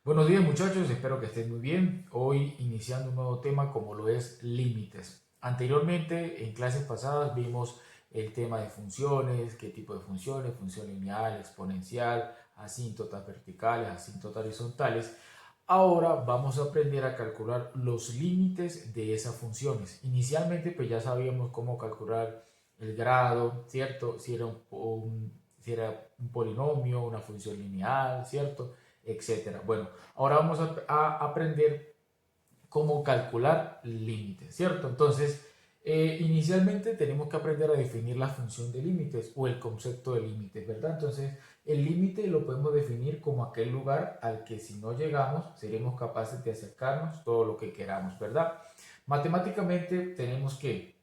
Buenos días muchachos, espero que estén muy bien. Hoy iniciando un nuevo tema como lo es límites. Anteriormente en clases pasadas vimos el tema de funciones, qué tipo de funciones, función lineal, exponencial, asíntotas verticales, asíntotas horizontales. Ahora vamos a aprender a calcular los límites de esas funciones. Inicialmente pues ya sabíamos cómo calcular el grado, ¿cierto? Si era un polinomio, una función lineal, ¿cierto? Etcétera. Bueno, ahora vamos a aprender cómo calcular límites, ¿cierto? Entonces, inicialmente tenemos que aprender a definir la función de límites o el concepto de límites, ¿verdad? Entonces, el límite lo podemos definir como aquel lugar al que si no llegamos, seremos capaces de acercarnos todo lo que queramos, ¿verdad? Matemáticamente tenemos que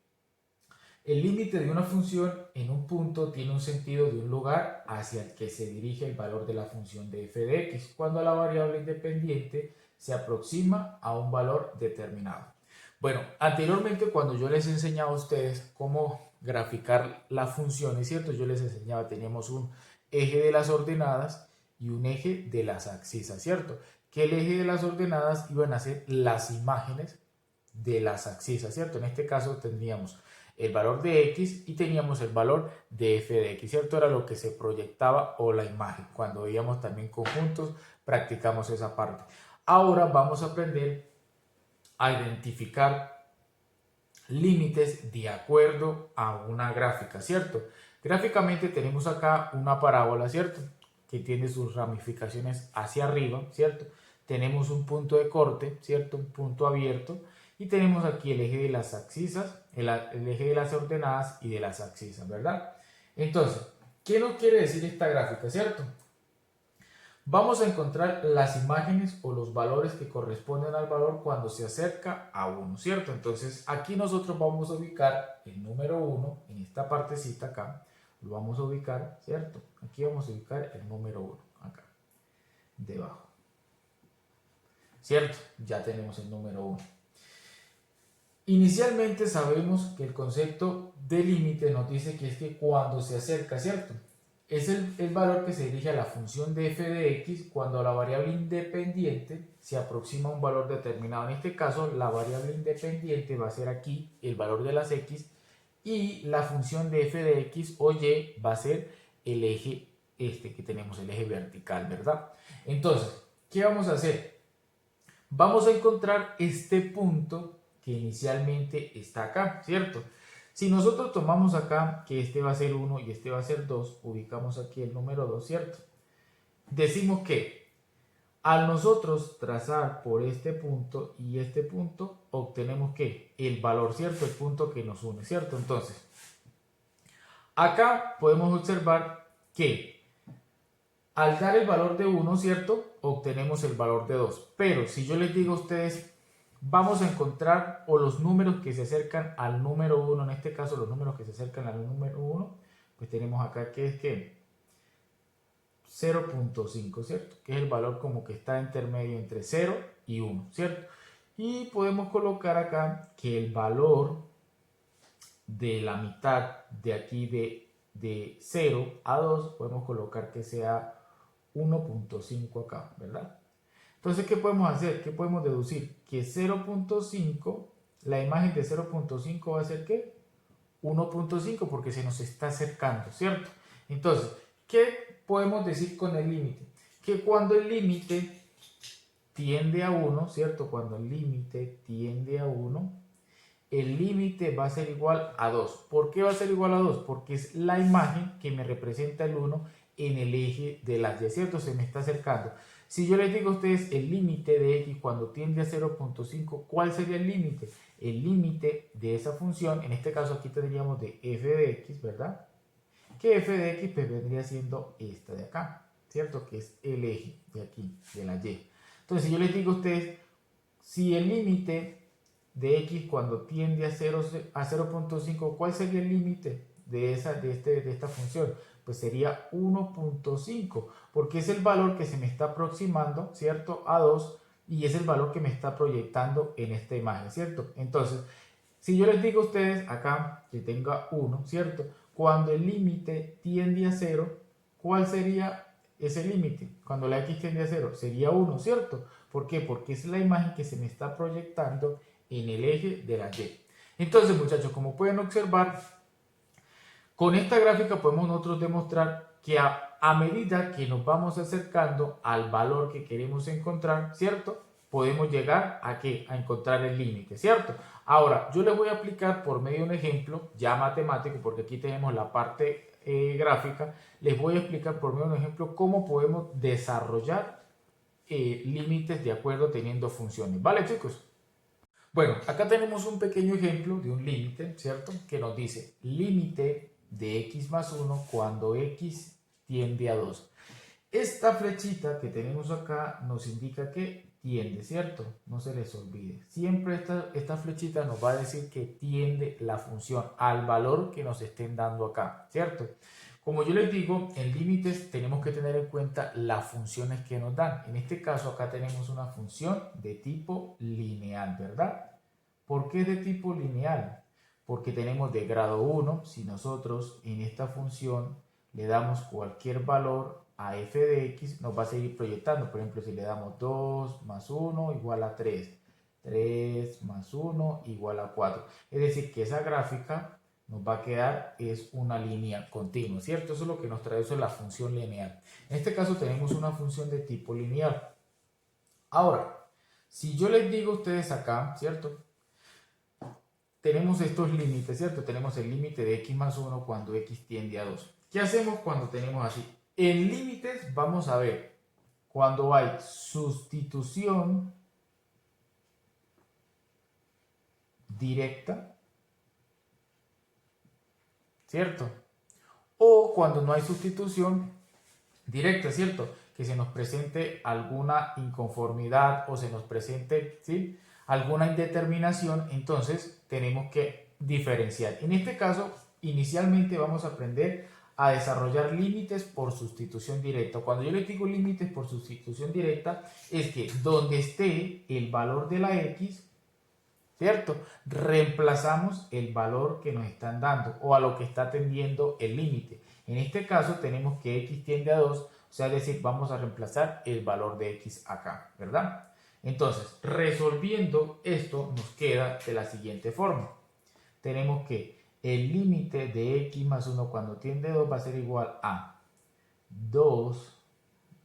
el límite de una función en un punto tiene un sentido de un lugar hacia el que se dirige el valor de la función de f de x, cuando la variable independiente se aproxima a un valor determinado. Bueno, anteriormente cuando yo les enseñaba a ustedes cómo graficar las funciones, ¿cierto? Yo les enseñaba, teníamos un eje de las ordenadas y un eje de las abscisas, ¿cierto? Que el eje de las ordenadas iban a ser las imágenes de las abscisas, ¿cierto? En este caso tendríamos el valor de x y teníamos el valor de f de x, ¿cierto? Era lo que se proyectaba o la imagen. Cuando veíamos también conjuntos, practicamos esa parte. Ahora vamos a aprender a identificar límites de acuerdo a una gráfica, ¿cierto? Gráficamente tenemos acá una parábola, ¿cierto? Que tiene sus ramificaciones hacia arriba, ¿cierto? Tenemos un punto de corte, ¿cierto? Un punto abierto. Y tenemos aquí el eje de las abscisas, el eje de las ordenadas y de las abscisas, ¿verdad? Entonces, ¿qué nos quiere decir esta gráfica, cierto? Vamos a encontrar las imágenes o los valores que corresponden al valor cuando se acerca a 1, ¿cierto? Entonces aquí nosotros vamos a ubicar el número 1 en esta partecita acá, lo vamos a ubicar, ¿cierto? Aquí vamos a ubicar el número 1, acá, debajo, ¿cierto? Ya tenemos el número 1. Inicialmente sabemos que el concepto de límite nos dice que es que cuando se acerca, ¿cierto? Es el valor que se dirige a la función de f de x cuando la variable independiente se aproxima a un valor determinado. En este caso, la variable independiente va a ser aquí el valor de las x y la función de f de x o y va a ser el eje este que tenemos, el eje vertical, ¿verdad? Entonces, ¿qué vamos a hacer? Vamos a encontrar este punto que inicialmente está acá, ¿cierto? Si nosotros tomamos acá que este va a ser 1 y este va a ser 2, ubicamos aquí el número 2, ¿cierto? Decimos que al nosotros trazar por este punto y este punto, obtenemos que el valor, ¿cierto? El punto que nos une, ¿cierto? Entonces, acá podemos observar que al dar el valor de 1, ¿cierto? Obtenemos el valor de 2. Pero si yo les digo a ustedes, vamos a encontrar o los números que se acercan al número 1, en este caso los números que se acercan al número 1, pues tenemos acá que es que 0.5, ¿cierto? Que es el valor como que está intermedio entre 0 y 1, ¿cierto? Y podemos colocar acá que el valor de la mitad de aquí de 0 a 2, podemos colocar que sea 1.5 acá, ¿verdad? Entonces, ¿qué podemos hacer? ¿Qué podemos deducir? Que 0.5, la imagen de 0.5 va a ser ¿qué? 1.5 porque se nos está acercando, ¿cierto? Entonces, ¿qué podemos decir con el límite? Que cuando el límite tiende a 1, ¿cierto? Cuando el límite tiende a 1, el límite va a ser igual a 2. ¿Por qué va a ser igual a 2? Porque es la imagen que me representa el 1 en el eje de las y, ¿cierto? Se me está acercando. Si yo les digo a ustedes el límite de x cuando tiende a 0.5, ¿cuál sería el límite? El límite de esa función, en este caso aquí tendríamos de f de x, ¿verdad? Que f de x pues vendría siendo esta de acá, ¿cierto? Que es el eje de aquí, de la y. Entonces, si yo les digo a ustedes, si el límite de x cuando tiende a 0.5, ¿cuál sería el límite de esta función? Pues sería 1.5, porque es el valor que se me está aproximando, ¿cierto? A 2 y es el valor que me está proyectando en esta imagen, ¿cierto? Entonces, si yo les digo a ustedes acá que tenga 1, ¿cierto? Cuando el límite tiende a 0, ¿cuál sería ese límite? Cuando la x tiende a 0 sería 1, ¿cierto? ¿Por qué? Porque es la imagen que se me está proyectando en el eje de la y. Entonces, muchachos, como pueden observar, con esta gráfica podemos nosotros demostrar que a medida que nos vamos acercando al valor que queremos encontrar, ¿cierto? Podemos llegar a ¿qué? A encontrar el límite, ¿cierto? Ahora, yo les voy a aplicar por medio de un ejemplo ya matemático, porque aquí tenemos la parte gráfica, les voy a explicar por medio de un ejemplo cómo podemos desarrollar límites de acuerdo teniendo funciones. ¿Vale, chicos? Bueno, acá tenemos un pequeño ejemplo de un límite, ¿cierto? Que nos dice límite de x más 1 cuando x tiende a 2. Esta flechita que tenemos acá nos indica que tiende, ¿cierto? No se les olvide. Siempre esta flechita nos va a decir que tiende la función al valor que nos estén dando acá, ¿cierto? Como yo les digo, en límites tenemos que tener en cuenta las funciones que nos dan. En este caso acá tenemos una función de tipo lineal, ¿verdad? ¿Por qué de tipo lineal? Porque tenemos de grado 1, si nosotros en esta función le damos cualquier valor a f de x, nos va a seguir proyectando. Por ejemplo, si le damos 2 más 1 igual a 3, 3 más 1 igual a 4. Es decir, que esa gráfica nos va a quedar es una línea continua, ¿cierto? Eso es lo que nos trae eso la función lineal. En este caso tenemos una función de tipo lineal. Ahora, si yo les digo a ustedes acá, ¿cierto? Tenemos estos límites, ¿cierto? Tenemos el límite de x más 1 cuando x tiende a 2. ¿Qué hacemos cuando tenemos así? En límites vamos a ver cuando hay sustitución directa, ¿cierto? O cuando no hay sustitución directa, ¿cierto? Que se nos presente alguna inconformidad o se nos presente, ¿sí? Alguna indeterminación, entonces tenemos que diferenciar. En este caso, inicialmente vamos a aprender a desarrollar límites por sustitución directa. Cuando yo les digo límites por sustitución directa, es que donde esté el valor de la x, ¿cierto? Reemplazamos el valor que nos están dando o a lo que está tendiendo el límite. En este caso tenemos que x tiende a 2, o sea, es decir, vamos a reemplazar el valor de x acá, ¿verdad? Entonces, resolviendo esto nos queda de la siguiente forma. Tenemos que el límite de x más 1 cuando tiende a 2 va a ser igual a 2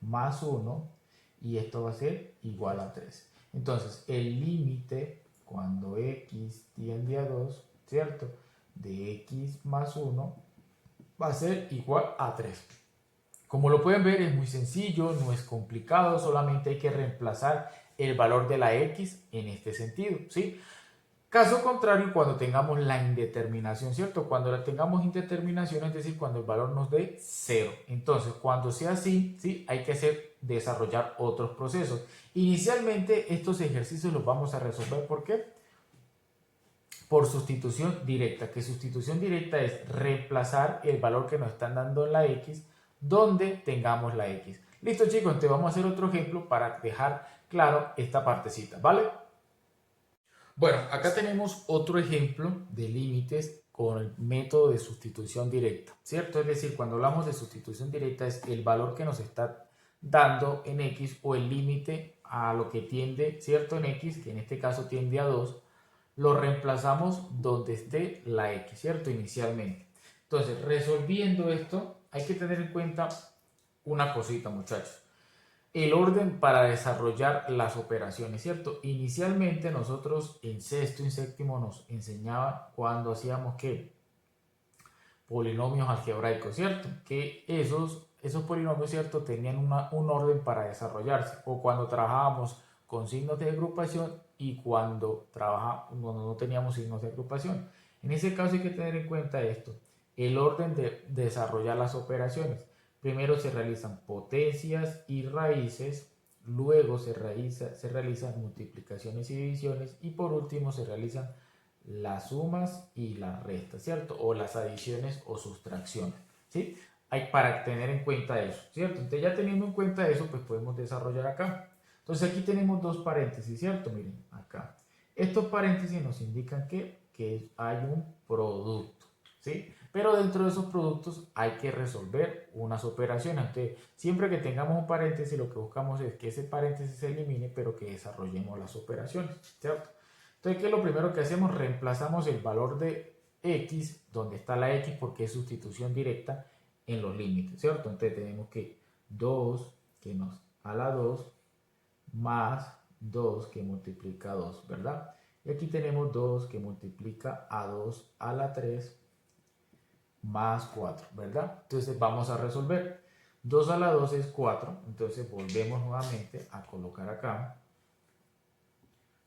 más 1 y esto va a ser igual a 3. Entonces, el límite cuando x tiende a 2, ¿cierto? De x más 1 va a ser igual a 3. Como lo pueden ver, es muy sencillo, no es complicado, solamente hay que reemplazar el valor de la x en este sentido, ¿sí? Caso contrario, cuando tengamos la indeterminación, ¿cierto? Cuando la tengamos indeterminación, es decir, cuando el valor nos dé 0. Entonces, cuando sea así, ¿sí? Hay que desarrollar otros procesos. Inicialmente, estos ejercicios los vamos a resolver, ¿por qué? Por sustitución directa, que sustitución directa es reemplazar el valor que nos están dando en la x donde tengamos la x. Listo, chicos, entonces vamos a hacer otro ejemplo para dejar claro esta partecita, ¿vale? Bueno, acá tenemos otro ejemplo de límites con el método de sustitución directa, ¿cierto? Es decir, cuando hablamos de sustitución directa es el valor que nos está dando en x o el límite a lo que tiende, ¿cierto? En x, que en este caso tiende a 2, lo reemplazamos donde esté la x, ¿cierto? Inicialmente. Entonces, resolviendo esto, hay que tener en cuenta una cosita, muchachos. El orden para desarrollar las operaciones, ¿cierto? Inicialmente nosotros en sexto y en séptimo nos enseñaban cuando hacíamos ¿qué? Polinomios algebraicos, ¿cierto? Que esos polinomios, ¿cierto? Tenían un orden para desarrollarse. O cuando trabajábamos con signos de agrupación y cuando no teníamos signos de agrupación. En ese caso hay que tener en cuenta esto, el orden de desarrollar las operaciones. Primero se realizan potencias y raíces, luego se realizan multiplicaciones y divisiones y por último se realizan las sumas y las restas, ¿cierto? O las adiciones o sustracciones, ¿sí? Hay para tener en cuenta eso, ¿cierto? Entonces ya teniendo en cuenta eso, pues podemos desarrollar acá. Entonces aquí tenemos dos paréntesis, ¿cierto? Miren, acá. Estos paréntesis nos indican que hay un producto, ¿sí? pero dentro de esos productos hay que resolver unas operaciones. Entonces, siempre que tengamos un paréntesis, lo que buscamos es que ese paréntesis se elimine, pero que desarrollemos las operaciones, ¿cierto? Entonces, ¿qué es lo primero que hacemos? Reemplazamos el valor de x, donde está la x, porque es sustitución directa en los límites, ¿cierto? Entonces tenemos que 2 que nos a la 2 más 2 que multiplica 2, ¿verdad? Y aquí tenemos 2 que multiplica a 2 a la 3 más 4, ¿verdad? Entonces vamos a resolver. 2 a la 2 es 4, entonces volvemos nuevamente a colocar acá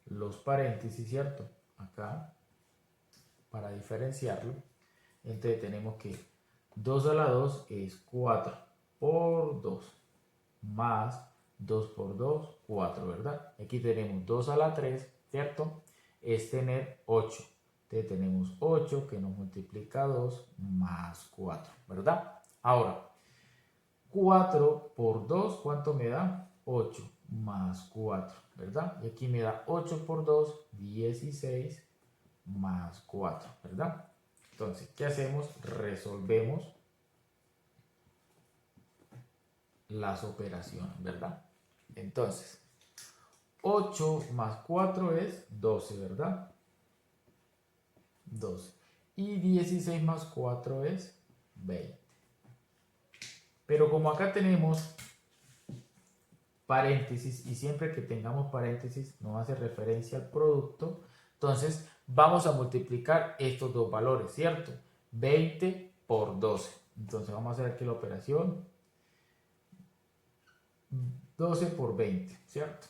los paréntesis, ¿cierto? Acá, para diferenciarlo. Entonces tenemos que 2 a la 2 es 4 por 2 más 2 por 2, 4, ¿verdad? Aquí tenemos 2 a la 3, ¿cierto? Es tener 8. Entonces tenemos 8 que nos multiplica 2 más 4, ¿verdad? Ahora, 4 por 2, ¿cuánto me da? 8 más 4, ¿verdad? Y aquí me da 8 por 2, 16 más 4, ¿verdad? Entonces, ¿qué hacemos? Resolvemos las operaciones, ¿verdad? Entonces, 8 más 4 es 12, ¿verdad? 12. Y 16 más 4 es 20. Pero como acá tenemos paréntesis y siempre que tengamos paréntesis nos hace referencia al producto, entonces vamos a multiplicar estos dos valores, ¿cierto? 20 por 12. Entonces vamos a hacer aquí la operación 12 por 20, ¿cierto?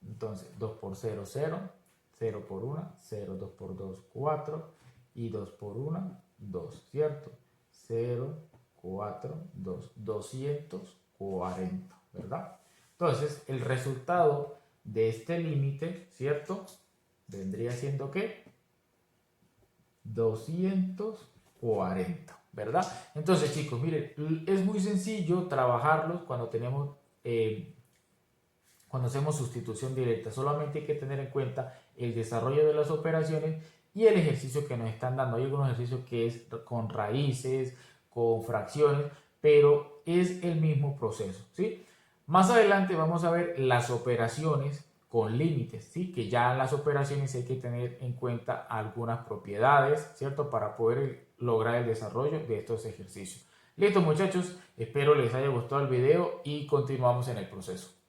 Entonces 2 por 0, 0, 0 por 1, 0, 2 por 2, 4 y 2 por 1, 2, ¿cierto? 0, 4, 2, 240, ¿verdad? Entonces el resultado de este límite, ¿cierto? Vendría siendo ¿qué? 240, ¿verdad? Entonces chicos, miren, es muy sencillo trabajarlos cuando tenemos... cuando hacemos sustitución directa. Solamente hay que tener en cuenta el desarrollo de las operaciones y el ejercicio que nos están dando. Hay algunos ejercicios que es con raíces, con fracciones, pero es el mismo proceso, ¿sí? Más adelante vamos a ver las operaciones con límites, ¿sí? Que ya en las operaciones hay que tener en cuenta algunas propiedades, ¿cierto? Para poder lograr el desarrollo de estos ejercicios. Listo, muchachos, espero les haya gustado el video y continuamos en el proceso.